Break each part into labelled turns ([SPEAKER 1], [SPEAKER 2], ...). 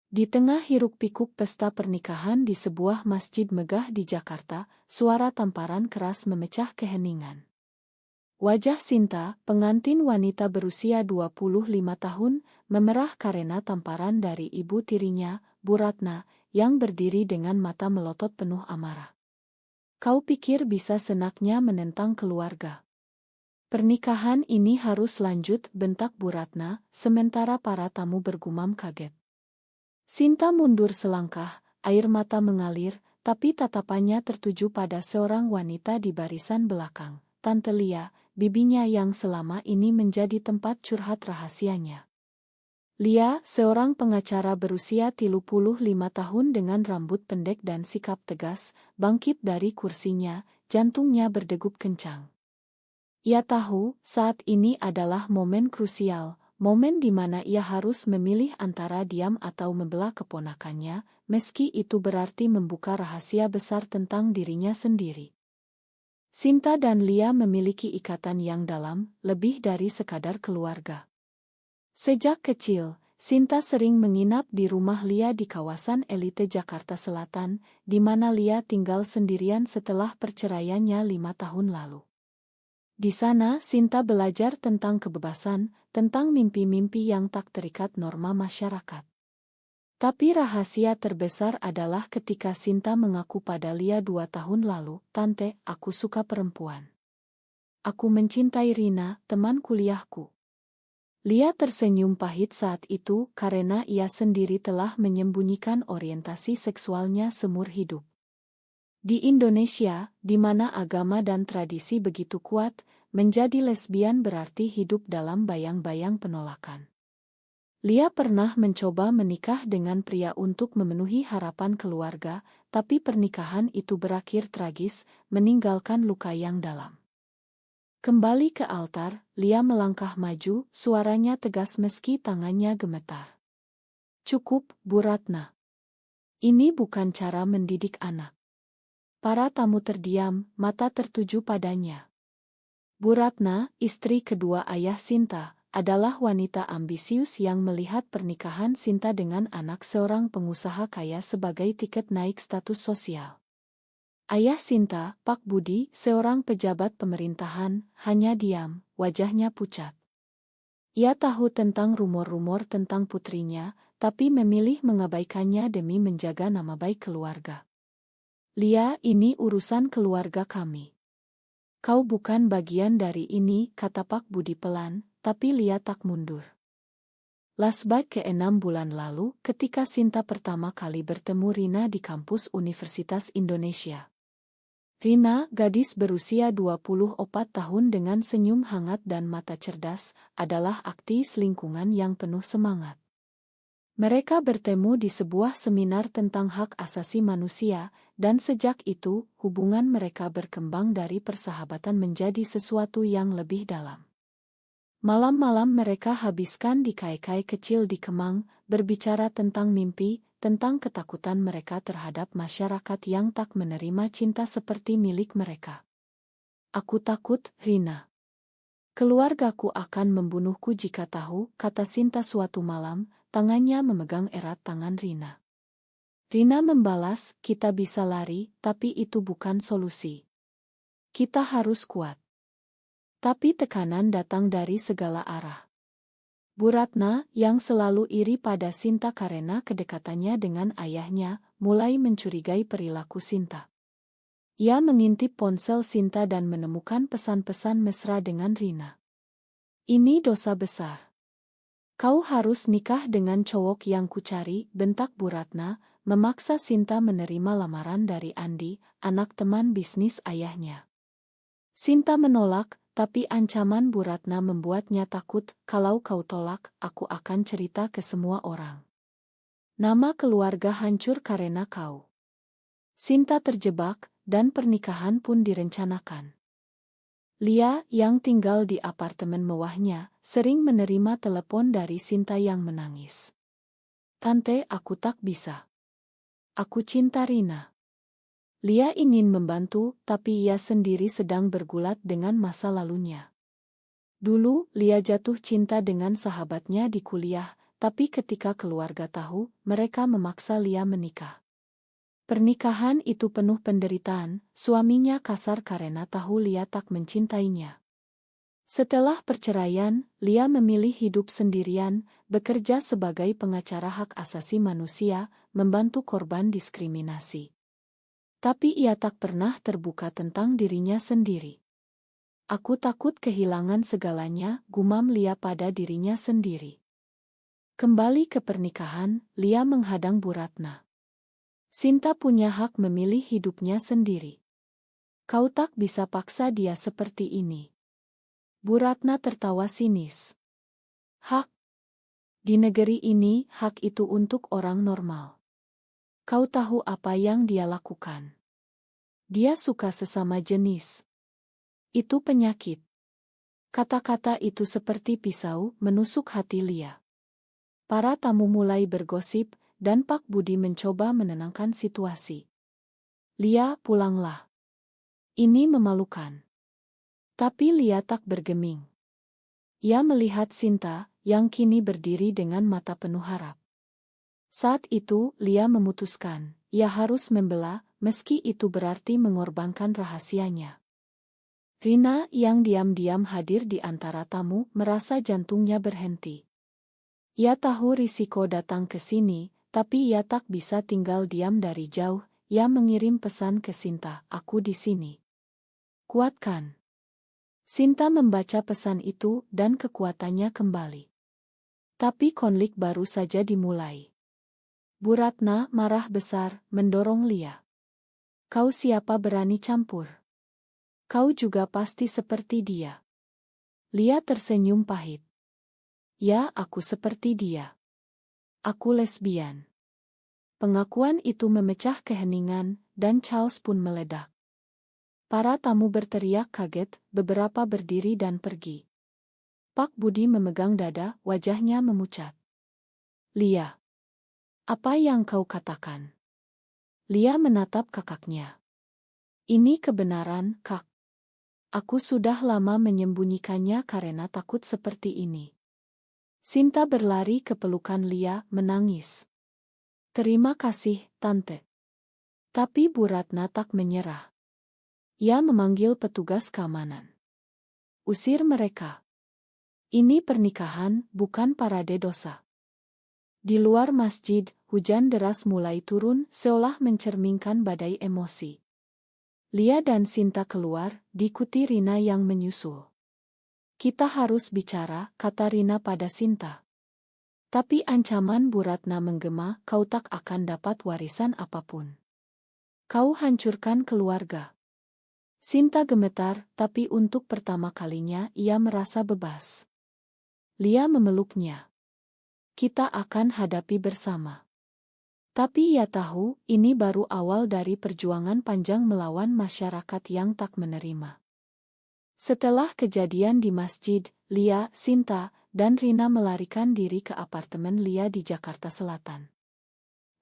[SPEAKER 1] Di tengah hiruk-pikuk pesta pernikahan di sebuah masjid megah di Jakarta, suara tamparan keras memecah keheningan. Wajah Sinta, pengantin wanita berusia 25 tahun, memerah karena tamparan dari ibu tirinya, Bu Ratna, yang berdiri dengan mata melotot penuh amarah. Kau pikir bisa senaknya menentang keluarga? Pernikahan ini harus lanjut, bentak Bu Ratna, sementara para tamu bergumam kaget. Sinta mundur selangkah, air mata mengalir, tapi tatapannya tertuju pada seorang wanita di barisan belakang, Tante Lia, bibinya yang selama ini menjadi tempat curhat rahasianya. Lia, seorang pengacara berusia 35 tahun dengan rambut pendek dan sikap tegas, bangkit dari kursinya, jantungnya berdegup kencang. Ia tahu, saat ini adalah momen krusial. Momen di mana ia harus memilih antara diam atau membela keponakannya, meski itu berarti membuka rahasia besar tentang dirinya sendiri. Sinta dan Lia memiliki ikatan yang dalam, lebih dari sekadar keluarga. Sejak kecil, Sinta sering menginap di rumah Lia di kawasan elite Jakarta Selatan, di mana Lia tinggal sendirian setelah perceraiannya 5 tahun lalu. Di sana, Sinta belajar tentang kebebasan, tentang mimpi-mimpi yang tak terikat norma masyarakat. Tapi rahasia terbesar adalah ketika Sinta mengaku pada Lia 2 tahun lalu, "Tante, aku suka perempuan. Aku mencintai Rina, teman kuliahku." Lia tersenyum pahit saat itu karena ia sendiri telah menyembunyikan orientasi seksualnya seumur hidup. Di Indonesia, di mana agama dan tradisi begitu kuat, menjadi lesbian berarti hidup dalam bayang-bayang penolakan. Lia pernah mencoba menikah dengan pria untuk memenuhi harapan keluarga, tapi pernikahan itu berakhir tragis, meninggalkan luka yang dalam. Kembali ke altar, Lia melangkah maju, suaranya tegas meski tangannya gemetar. "Cukup, Bu Ratna. Ini bukan cara mendidik anak." Para tamu terdiam, mata tertuju padanya. Bu Ratna, istri kedua ayah Sinta, adalah wanita ambisius yang melihat pernikahan Sinta dengan anak seorang pengusaha kaya sebagai tiket naik status sosial. Ayah Sinta, Pak Budi, seorang pejabat pemerintahan, hanya diam, wajahnya pucat. Ia tahu tentang rumor-rumor tentang putrinya, tapi memilih mengabaikannya demi menjaga nama baik keluarga. "Lia, ini urusan keluarga kami. Kau bukan bagian dari ini," kata Pak Budi pelan, tapi Lia tak mundur. Flashback ke 6 bulan lalu, ketika Sinta pertama kali bertemu Rina di kampus Universitas Indonesia. Rina, gadis berusia 24 tahun dengan senyum hangat dan mata cerdas, adalah aktivis lingkungan yang penuh semangat. Mereka bertemu di sebuah seminar tentang hak asasi manusia, dan sejak itu, hubungan mereka berkembang dari persahabatan menjadi sesuatu yang lebih dalam. Malam-malam mereka habiskan di kai-kai kecil di Kemang, berbicara tentang mimpi, tentang ketakutan mereka terhadap masyarakat yang tak menerima cinta seperti milik mereka. "Aku takut, Rina. Keluargaku akan membunuhku jika tahu," kata Sinta suatu malam, tangannya memegang erat tangan Rina. Rina membalas, "Kita bisa lari, tapi itu bukan solusi. Kita harus kuat." Tapi tekanan datang dari segala arah. Bu Ratna, yang selalu iri pada Sinta karena kedekatannya dengan ayahnya, mulai mencurigai perilaku Sinta. Ia mengintip ponsel Sinta dan menemukan pesan-pesan mesra dengan Rina. "Ini dosa besar. Kau harus nikah dengan cowok yang kucari," bentak Bu Ratna, memaksa Sinta menerima lamaran dari Andi, anak teman bisnis ayahnya. Sinta menolak, tapi ancaman Bu Ratna membuatnya takut, "Kalau kau tolak, aku akan cerita ke semua orang. Nama keluarga hancur karena kau." Sinta terjebak, dan pernikahan pun direncanakan. Lia, yang tinggal di apartemen mewahnya, sering menerima telepon dari Sinta yang menangis. "Tante, aku tak bisa. Aku cinta Rina." Lia ingin membantu, tapi ia sendiri sedang bergulat dengan masa lalunya. Dulu, Lia jatuh cinta dengan sahabatnya di kuliah, tapi ketika keluarga tahu, mereka memaksa Lia menikah. Pernikahan itu penuh penderitaan, suaminya kasar karena tahu Lia tak mencintainya. Setelah perceraian, Lia memilih hidup sendirian, bekerja sebagai pengacara hak asasi manusia, membantu korban diskriminasi. Tapi ia tak pernah terbuka tentang dirinya sendiri. Aku takut kehilangan segalanya, gumam Lia pada dirinya sendiri. Kembali ke pernikahan, Lia menghadang Bu Ratna. Sinta punya hak memilih hidupnya sendiri. Kau tak bisa paksa dia seperti ini. Bu Ratna tertawa sinis. Hak? Di negeri ini, hak itu untuk orang normal. Kau tahu apa yang dia lakukan? Dia suka sesama jenis. Itu penyakit. Kata-kata itu seperti pisau menusuk hati Lia. Para tamu mulai bergosip, dan Pak Budi mencoba menenangkan situasi. Lia, pulanglah. Ini memalukan. Tapi Lia tak bergeming. Ia melihat Sinta, yang kini berdiri dengan mata penuh harap. Saat itu, Lia memutuskan, ia harus membela, meski itu berarti mengorbankan rahasianya. Rina, yang diam-diam hadir di antara tamu, merasa jantungnya berhenti. Ia tahu risiko datang ke sini, tapi ia tak bisa tinggal diam dari jauh. Ia mengirim pesan ke Sinta, aku di sini. Kuatkan. Sinta membaca pesan itu dan kekuatannya kembali. Tapi konflik baru saja dimulai. Bu Ratna marah besar, mendorong Lia. Kau siapa berani campur? Kau juga pasti seperti dia. Lia tersenyum pahit. Ya, aku seperti dia. Aku lesbian. Pengakuan itu memecah keheningan, dan Charles pun meledak. Para tamu berteriak kaget, beberapa berdiri dan pergi. Pak Budi memegang dada, wajahnya memucat. Lia. Apa yang kau katakan? Lia menatap kakaknya. Ini kebenaran, Kak. Aku sudah lama menyembunyikannya karena takut seperti ini. Sinta berlari ke pelukan Lia, menangis. Terima kasih, Tante. Tapi Bu Ratna tak menyerah. Ia memanggil petugas keamanan. Usir mereka. Ini pernikahan, bukan parade dosa. Di luar masjid, hujan deras mulai turun, seolah mencerminkan badai emosi. Lia dan Sinta keluar, diikuti Rina yang menyusul. Kita harus bicara, kata Rina pada Sinta. Tapi ancaman Bu Ratna menggema, kau tak akan dapat warisan apapun. Kau hancurkan keluarga. Sinta gemetar, tapi untuk pertama kalinya ia merasa bebas. Lia memeluknya. Kita akan hadapi bersama. Tapi ia tahu, ini baru awal dari perjuangan panjang melawan masyarakat yang tak menerima. Setelah kejadian di masjid, Lia, Sinta, dan Rina melarikan diri ke apartemen Lia di Jakarta Selatan.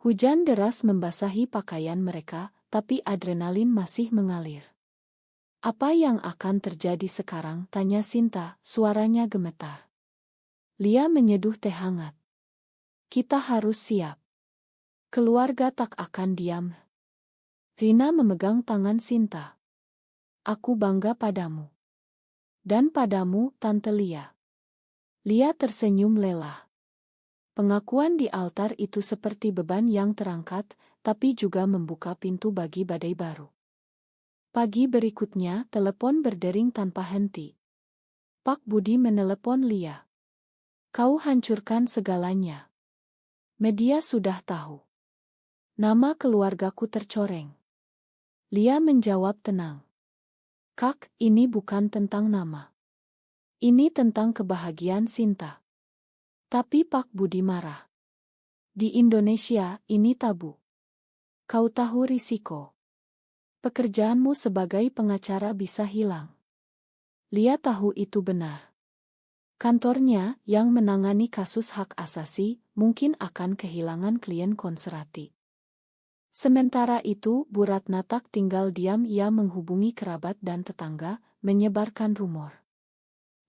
[SPEAKER 1] Hujan deras membasahi pakaian mereka, tapi adrenalin masih mengalir. Apa yang akan terjadi sekarang? Tanya Sinta, suaranya gemetar. Lia menyeduh teh hangat. Kita harus siap. Keluarga tak akan diam. Rina memegang tangan Sinta. Aku bangga padamu. Dan padamu, Tante Lia. Lia tersenyum lelah. Pengakuan di altar itu seperti beban yang terangkat, tapi juga membuka pintu bagi badai baru. Pagi berikutnya, telepon berdering tanpa henti. Pak Budi menelepon Lia. Kau hancurkan segalanya. Media sudah tahu. Nama keluargaku tercoreng. Lia menjawab tenang. Kak, ini bukan tentang nama. Ini tentang kebahagiaan Sinta. Tapi Pak Budi marah. Di Indonesia, ini tabu. Kau tahu risiko. Pekerjaanmu sebagai pengacara bisa hilang. Lia tahu itu benar. Kantornya, yang menangani kasus hak asasi, mungkin akan kehilangan klien konservatif. Sementara itu, Bu Ratna tak tinggal diam, ia menghubungi kerabat dan tetangga, menyebarkan rumor.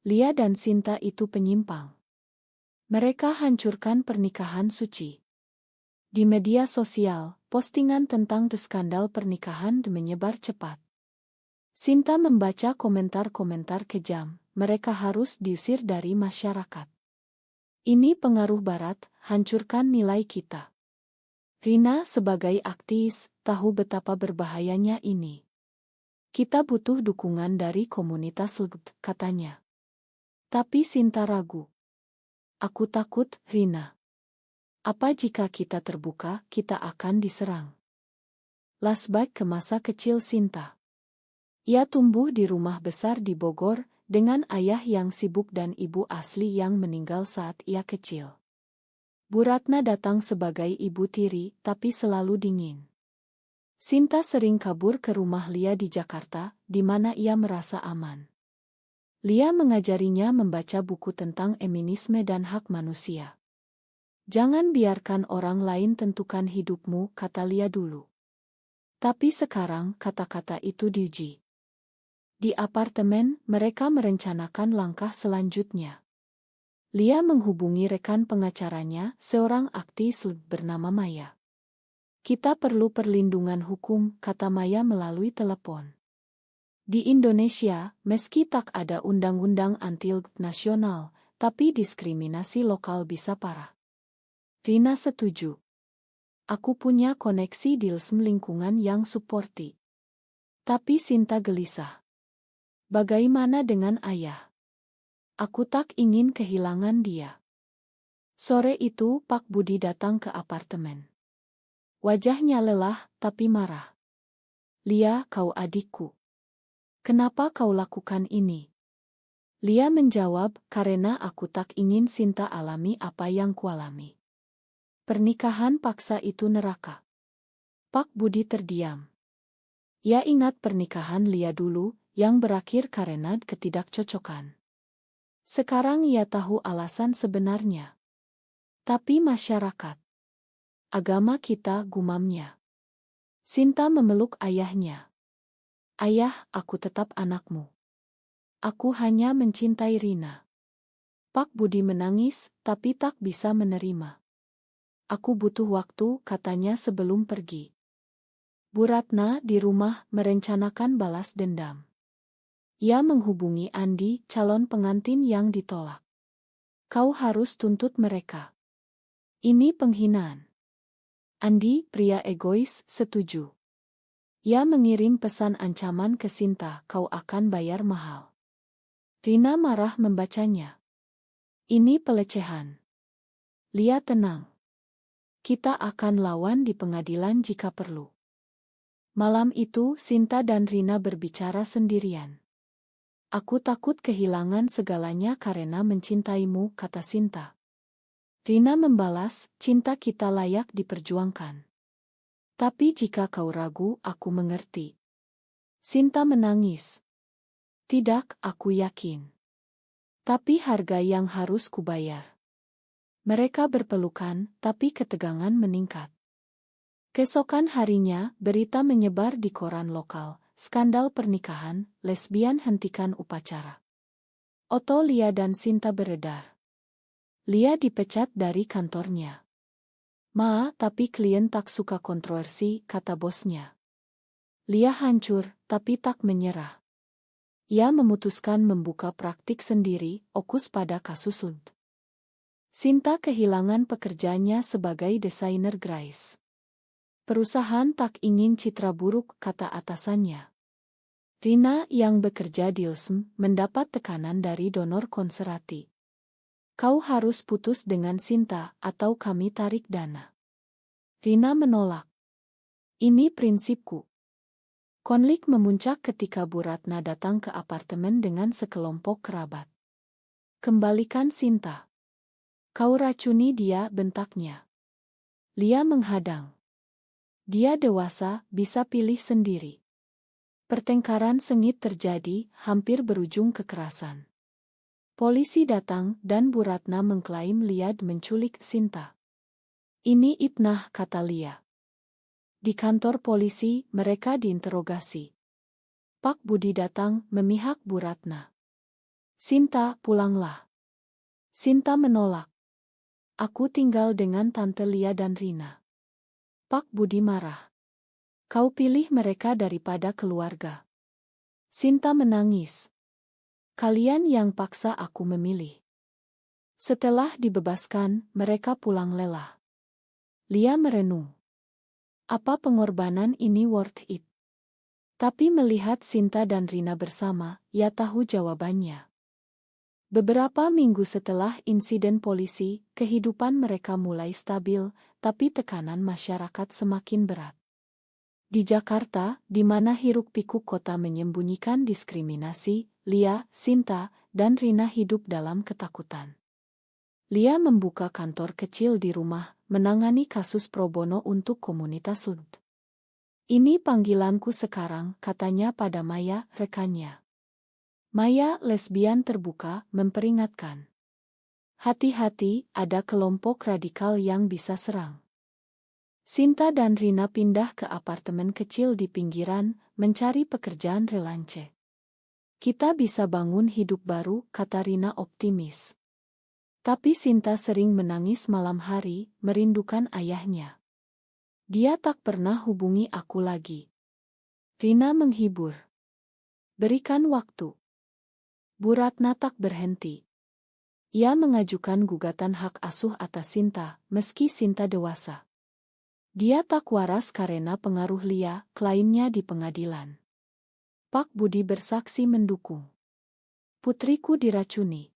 [SPEAKER 1] Lia dan Sinta itu penyimpang. Mereka hancurkan pernikahan suci. Di media sosial, postingan tentang skandal pernikahan menyebar cepat. Sinta membaca komentar-komentar kejam, mereka harus diusir dari masyarakat. Ini pengaruh barat, hancurkan nilai kita. Rina sebagai aktivis, tahu betapa berbahayanya ini. Kita butuh dukungan dari komunitas LGBT, katanya. Tapi Sinta ragu. Aku takut, Rina. Apa jika kita terbuka, kita akan diserang. Flashback ke masa kecil Sinta. Ia tumbuh di rumah besar di Bogor, dengan ayah yang sibuk dan ibu asli yang meninggal saat ia kecil. Bu Ratna datang sebagai ibu tiri, tapi selalu dingin. Sinta sering kabur ke rumah Lia di Jakarta, di mana ia merasa aman. Lia mengajarinya membaca buku tentang feminisme dan hak manusia. Jangan biarkan orang lain tentukan hidupmu, kata Lia dulu. Tapi sekarang kata-kata itu diuji. Di apartemen, mereka merencanakan langkah selanjutnya. Lia menghubungi rekan pengacaranya, seorang aktivis bernama Maya. Kita perlu perlindungan hukum, kata Maya melalui telepon. Di Indonesia, meski tak ada undang-undang anti-LGBT nasional, tapi diskriminasi lokal bisa parah. Rina setuju. Aku punya koneksi di lingkungan yang suporti. Tapi Sinta gelisah. Bagaimana dengan ayah? Aku tak ingin kehilangan dia. Sore itu Pak Budi datang ke apartemen. Wajahnya lelah, tapi marah. Lia, kau adikku. Kenapa kau lakukan ini? Lia menjawab, karena aku tak ingin Sinta alami apa yang kualami. Pernikahan paksa itu neraka. Pak Budi terdiam. Ia ingat pernikahan Lia dulu, yang berakhir karena ketidakcocokan. Sekarang ia tahu alasan sebenarnya. Tapi masyarakat. Agama kita, gumamnya. Sinta memeluk ayahnya. Ayah, aku tetap anakmu. Aku hanya mencintai Rina. Pak Budi menangis, tapi tak bisa menerima. Aku butuh waktu, katanya sebelum pergi. Bu Ratna di rumah merencanakan balas dendam. Ia menghubungi Andi, calon pengantin yang ditolak. Kau harus tuntut mereka. Ini penghinaan. Andi, pria egois, setuju. Ia mengirim pesan ancaman ke Sinta, kau akan bayar mahal. Rina marah membacanya. Ini pelecehan. Lia tenang. Kita akan lawan di pengadilan jika perlu. Malam itu Sinta dan Rina berbicara sendirian. Aku takut kehilangan segalanya karena mencintaimu, kata Sinta. Rina membalas, cinta kita layak diperjuangkan. Tapi jika kau ragu, aku mengerti. Sinta menangis. Tidak, aku yakin. Tapi harga yang harus kubayar. Mereka berpelukan, tapi ketegangan meningkat. Keesokan harinya, berita menyebar di koran lokal, skandal pernikahan, lesbian hentikan upacara. Oto, Lia dan Sinta beredar. Lia dipecat dari kantornya. Tapi klien tak suka kontroversi, kata bosnya. Lia hancur, tapi tak menyerah. Ia memutuskan membuka praktik sendiri, fokus pada kasus LGBT. Sinta kehilangan pekerjaannya sebagai desainer grafis. Perusahaan tak ingin citra buruk, kata atasannya. Rina yang bekerja di LSM mendapat tekanan dari donor konservatif. Kau harus putus dengan Sinta atau kami tarik dana. Rina menolak. Ini prinsipku. Konflik memuncak ketika Bu Ratna datang ke apartemen dengan sekelompok kerabat. Kembalikan Sinta. Kau racuni dia, bentaknya. Lia menghadang. Dia dewasa, bisa pilih sendiri. Pertengkaran sengit terjadi, hampir berujung kekerasan. Polisi datang dan Bu Ratna mengklaim Lia menculik Sinta. Ini fitnah, kata Lia. Di kantor polisi, mereka diinterogasi. Pak Budi datang, memihak Bu Ratna. Sinta, pulanglah. Sinta menolak. Aku tinggal dengan Tante Lia dan Rina. Pak Budi marah. Kau pilih mereka daripada keluarga. Sinta menangis. Kalian yang paksa aku memilih. Setelah dibebaskan, mereka pulang lelah. Lia merenung. Apa pengorbanan ini worth it? Tapi melihat Sinta dan Rina bersama, ia tahu jawabannya. Beberapa minggu setelah insiden polisi, kehidupan mereka mulai stabil, tapi tekanan masyarakat semakin berat. Di Jakarta, di mana hiruk-pikuk kota menyembunyikan diskriminasi, Lia, Sinta, dan Rina hidup dalam ketakutan. Lia membuka kantor kecil di rumah, menangani kasus pro bono untuk komunitas LGBT. Ini panggilanku sekarang, katanya pada Maya, rekannya. Maya, lesbian terbuka, memperingatkan. Hati-hati, ada kelompok radikal yang bisa serang. Sinta dan Rina pindah ke apartemen kecil di pinggiran, mencari pekerjaan relance. Kita bisa bangun hidup baru, kata Rina optimis. Tapi Sinta sering menangis malam hari, merindukan ayahnya. Dia tak pernah hubungi aku lagi. Rina menghibur. Berikan waktu. Bu Ratna tak berhenti. Ia mengajukan gugatan hak asuh atas Sinta, meski Sinta dewasa. Dia tak waras karena pengaruh Lia, klaimnya di pengadilan. Pak Budi bersaksi mendukung. Putriku diracuni.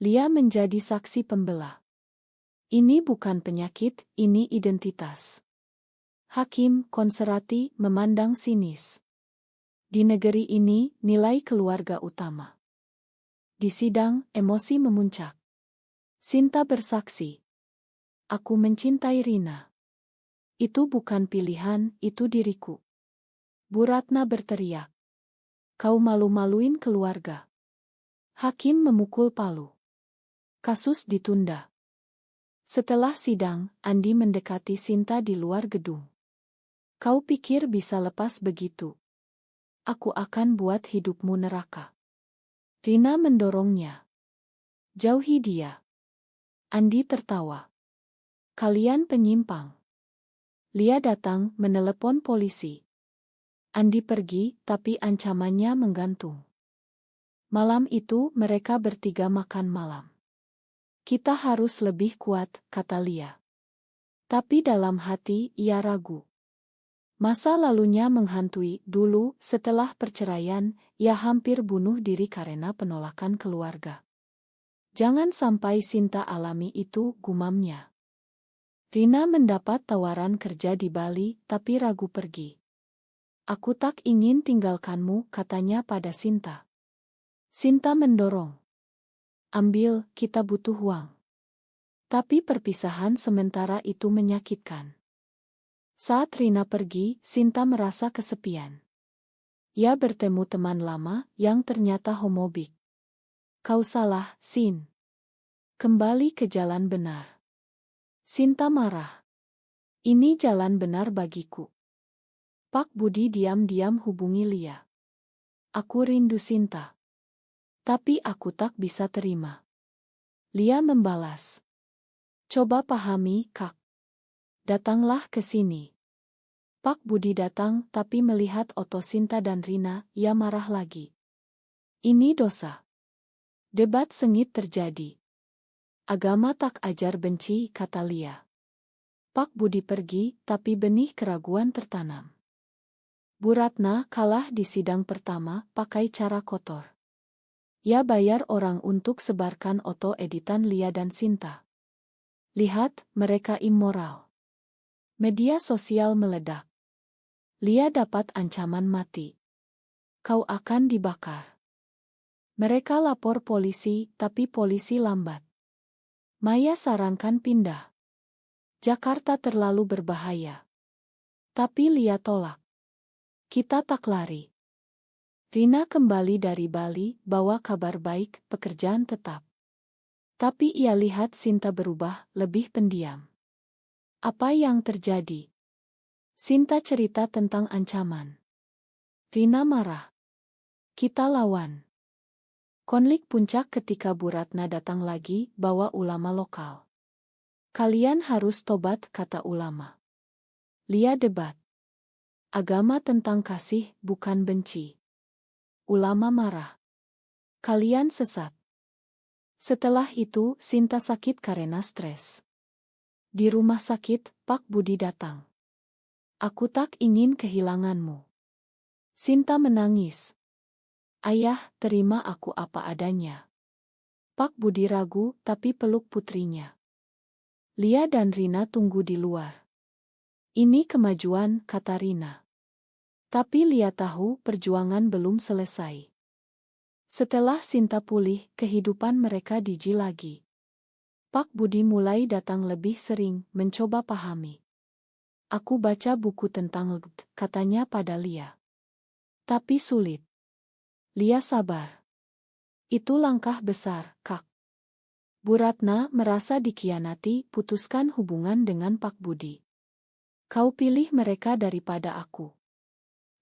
[SPEAKER 1] Lia menjadi saksi pembela. Ini bukan penyakit, ini identitas. Hakim Konserati memandang sinis. Di negeri ini, nilai keluarga utama. Di sidang, emosi memuncak. Sinta bersaksi. Aku mencintai Rina. Itu bukan pilihan, itu diriku. Bu Ratna berteriak. Kau malu-maluin keluarga. Hakim memukul palu. Kasus ditunda. Setelah sidang, Andi mendekati Sinta di luar gedung. Kau pikir bisa lepas begitu? Aku akan buat hidupmu neraka. Rina mendorongnya. Jauhi dia. Andi tertawa. Kalian penyimpang. Lia datang menelepon polisi. Andi pergi, tapi ancamannya menggantung. Malam itu mereka bertiga makan malam. Kita harus lebih kuat, kata Lia. Tapi dalam hati ia ragu. Masa lalunya menghantui. Dulu, setelah perceraian, ia hampir bunuh diri karena penolakan keluarga. Jangan sampai Sinta alami itu, gumamnya. Rina mendapat tawaran kerja di Bali, tapi ragu pergi. Aku tak ingin tinggalkanmu, katanya pada Sinta. Sinta mendorong. Ambil, kita butuh uang. Tapi perpisahan sementara itu menyakitkan. Saat Rina pergi, Sinta merasa kesepian. Ia bertemu teman lama yang ternyata homobik. Kau salah, Sin. Kembali ke jalan benar. Sinta marah. Ini jalan benar bagiku. Pak Budi diam-diam hubungi Lia. Aku rindu Sinta. Tapi aku tak bisa terima. Lia membalas. Coba pahami, Kak. Datanglah ke sini. Pak Budi datang, tapi melihat Oto, Sinta dan Rina, ia marah lagi. Ini dosa. Debat sengit terjadi. Agama tak ajar benci, kata Lia. Pak Budi pergi, tapi benih keraguan tertanam. Bu Ratna kalah di sidang pertama, pakai cara kotor. Ia bayar orang untuk sebarkan Oto editan Lia dan Sinta. Lihat, mereka immoral. Media sosial meledak. Lia dapat ancaman mati. Kau akan dibakar. Mereka lapor polisi, tapi polisi lambat. Maya sarankan pindah. Jakarta terlalu berbahaya. Tapi Lia tolak. Kita tak lari. Rina kembali dari Bali, bawa kabar baik, pekerjaan tetap. Tapi ia lihat Sinta berubah, lebih pendiam. Apa yang terjadi? Sinta cerita tentang ancaman. Rina marah. Kita lawan. Konflik puncak ketika Bu Ratna datang lagi, bawa ulama lokal. Kalian harus tobat, kata ulama. Lia debat. Agama tentang kasih, bukan benci. Ulama marah. Kalian sesat. Setelah itu, Sinta sakit karena stres. Di rumah sakit, Pak Budi datang. Aku tak ingin kehilanganmu. Sinta menangis. Ayah, terima aku apa adanya. Pak Budi ragu, tapi peluk putrinya. Lia dan Rina tunggu di luar. Ini kemajuan, kata Rina. Tapi Lia tahu perjuangan belum selesai. Setelah Sinta pulih, kehidupan mereka diji lagi. Pak Budi mulai datang lebih sering, mencoba pahami. Aku baca buku tentang LGD, katanya pada Lia. Tapi sulit. Lia sabar. Itu langkah besar, Kak. Bu Ratna merasa dikhianati, putuskan hubungan dengan Pak Budi. Kau pilih mereka daripada aku.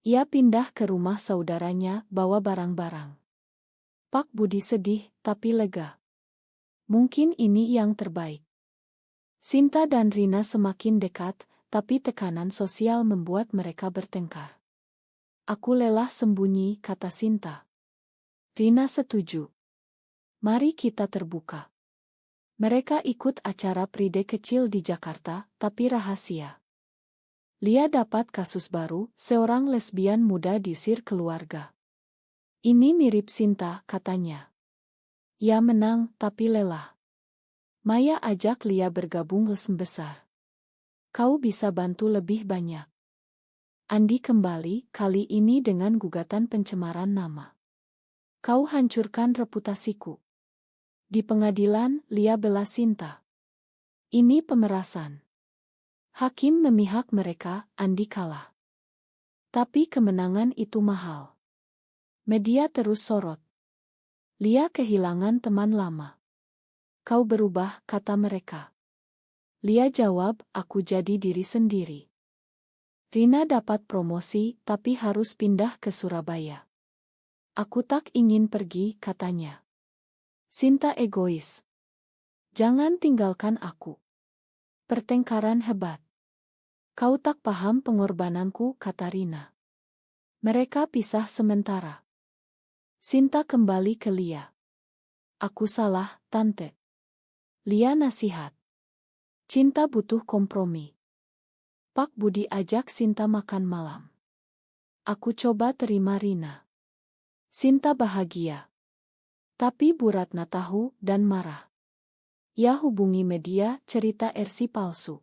[SPEAKER 1] Ia pindah ke rumah saudaranya, bawa barang-barang. Pak Budi sedih, tapi lega. Mungkin ini yang terbaik. Sinta dan Rina semakin dekat, tapi tekanan sosial membuat mereka bertengkar. Aku lelah sembunyi, kata Sinta. Rina setuju. Mari kita terbuka. Mereka ikut acara pride kecil di Jakarta, tapi rahasia. Lia dapat kasus baru, seorang lesbian muda diusir keluarga. Ini mirip Sinta, katanya. Ia menang, tapi lelah. Maya ajak Lia bergabung lesm besar. Kau bisa bantu lebih banyak. Andi kembali, kali ini dengan gugatan pencemaran nama. Kau hancurkan reputasiku. Di pengadilan, Lia bela Sinta. Ini pemerasan. Hakim memihak mereka, Andi kalah. Tapi kemenangan itu mahal. Media terus sorot. Lia kehilangan teman lama. Kau berubah, kata mereka. Lia jawab, aku jadi diri sendiri. Rina dapat promosi, tapi harus pindah ke Surabaya. Aku tak ingin pergi, katanya. Sinta egois. Jangan tinggalkan aku. Pertengkaran hebat. Kau tak paham pengorbananku, kata Rina. Mereka pisah sementara. Sinta kembali ke Lia. Aku salah, Tante. Lia nasihat. Cinta butuh kompromi. Pak Budi ajak Sinta makan malam. Aku coba terima Rina. Sinta bahagia. Tapi Bu Ratna tahu dan marah. Ia hubungi media, cerita RC palsu.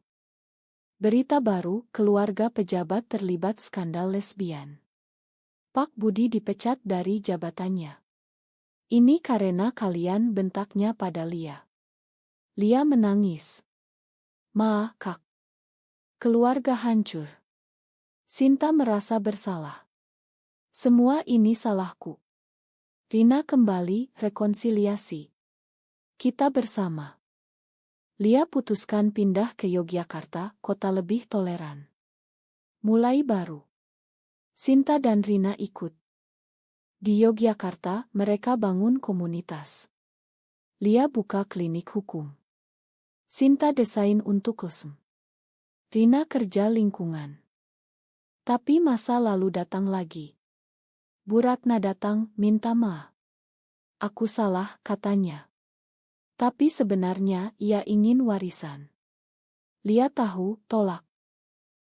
[SPEAKER 1] Berita baru, keluarga pejabat terlibat skandal lesbian. Pak Budi dipecat dari jabatannya. Ini karena kalian, bentaknya pada Lia. Lia menangis. Ma, Kak. Keluarga hancur. Sinta merasa bersalah. Semua ini salahku. Rina kembali, rekonsiliasi. Kita bersama. Lia putuskan pindah ke Yogyakarta, kota lebih toleran. Mulai baru. Sinta dan Rina ikut. Di Yogyakarta, mereka bangun komunitas. Lia buka klinik hukum. Sinta desain untuk lesm. Rina kerja lingkungan. Tapi masa lalu datang lagi. Bu Ratna datang, minta maaf. Aku salah, katanya. Tapi sebenarnya ia ingin warisan. Lia tahu, tolak.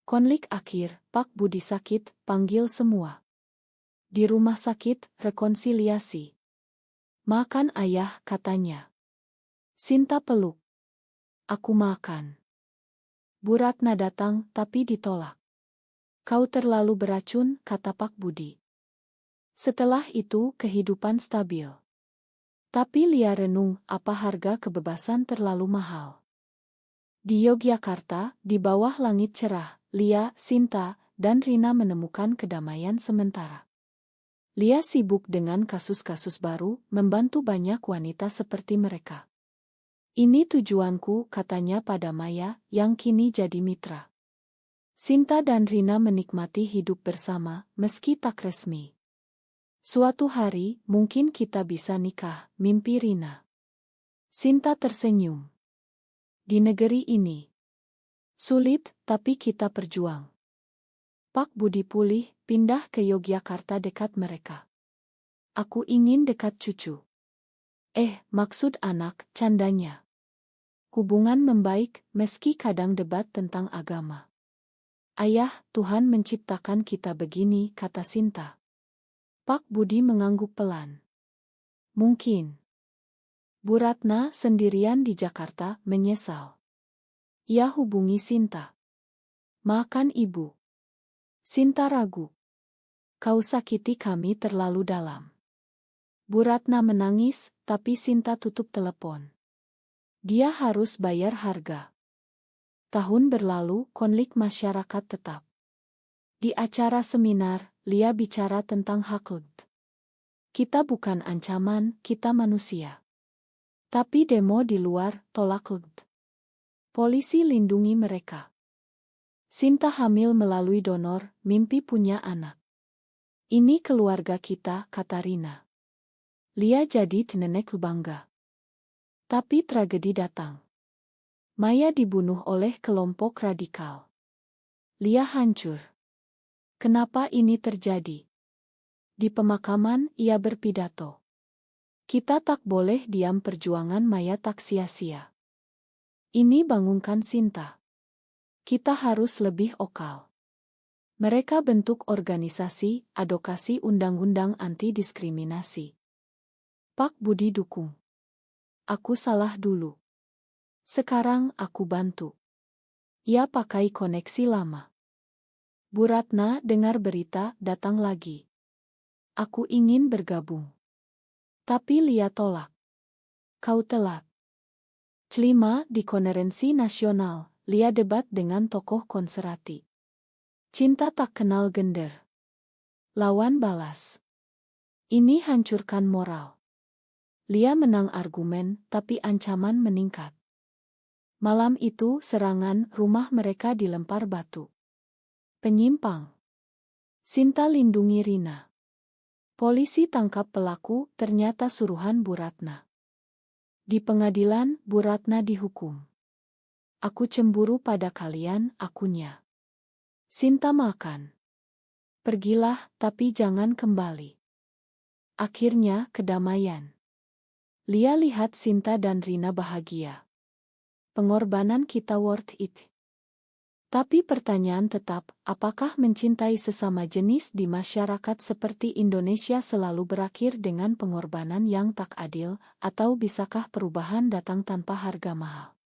[SPEAKER 1] Konflik akhir, Pak Budi sakit, panggil semua. Di rumah sakit, rekonsiliasi. Makan ayah, katanya. Sinta peluk. Aku makan. Bu Ratna datang, tapi ditolak. Kau terlalu beracun, kata Pak Budi. Setelah itu, kehidupan stabil. Tapi Lia renung, apa harga kebebasan terlalu mahal. Di Yogyakarta, di bawah langit cerah, Lia, Sinta, dan Rina menemukan kedamaian sementara. Lia sibuk dengan kasus-kasus baru, membantu banyak wanita seperti mereka. Ini tujuanku, katanya pada Maya, yang kini jadi mitra. Sinta dan Rina menikmati hidup bersama, meski tak resmi. Suatu hari, mungkin kita bisa nikah, mimpi Rina. Sinta tersenyum. Di negeri ini. Sulit, tapi kita berjuang. Pak Budi pulih, pindah ke Yogyakarta dekat mereka. Aku ingin dekat cucu. Maksud anak, candanya. Hubungan membaik, meski kadang debat tentang agama. Ayah, Tuhan menciptakan kita begini, kata Sinta. Pak Budi mengangguk pelan. Mungkin. Bu Ratna sendirian di Jakarta, menyesal. Ia hubungi Sinta. Makan ibu. Sinta ragu. Kau sakiti kami terlalu dalam. Bu Ratna menangis, tapi Sinta tutup telepon. Dia harus bayar harga. Tahun berlalu, konflik masyarakat tetap. Di acara seminar, Lia bicara tentang hak LGBTQ. Kita bukan ancaman, kita manusia. Tapi demo di luar, tolak LGBTQ. Polisi lindungi mereka. Sinta hamil melalui donor, mimpi punya anak. Ini keluarga kita, kata Rina. Lia jadi nenek bangga. Tapi tragedi datang. Maya dibunuh oleh kelompok radikal. Lia hancur. Kenapa ini terjadi? Di pemakaman, ia berpidato. Kita tak boleh diam, perjuangan Maya tak sia-sia. Ini bangunkan Sinta. Kita harus lebih vokal. Mereka bentuk organisasi, advokasi undang-undang anti-diskriminasi. Pak Budi dukung. Aku salah dulu. Sekarang aku bantu. Ia pakai koneksi lama. Bu Ratna dengar berita, datang lagi. Aku ingin bergabung. Tapi Lia tolak. Kau telat. Celima di konferensi nasional, Lia debat dengan tokoh konservatif. Cinta tak kenal gender. Lawan balas. Ini hancurkan moral. Lia menang argumen, tapi ancaman meningkat. Malam itu serangan, rumah mereka dilempar batu. Penyimpang. Sinta lindungi Rina. Polisi tangkap pelaku, ternyata suruhan Bu Ratna. Di pengadilan, Bu Ratna dihukum. Aku cemburu pada kalian, akunya. Sinta makan. Pergilah, tapi jangan kembali. Akhirnya, kedamaian. Lia lihat Sinta dan Rina bahagia. Pengorbanan kita worth it. Tapi pertanyaan tetap, apakah mencintai sesama jenis di masyarakat seperti Indonesia selalu berakhir dengan pengorbanan yang tak adil, atau bisakah perubahan datang tanpa harga mahal?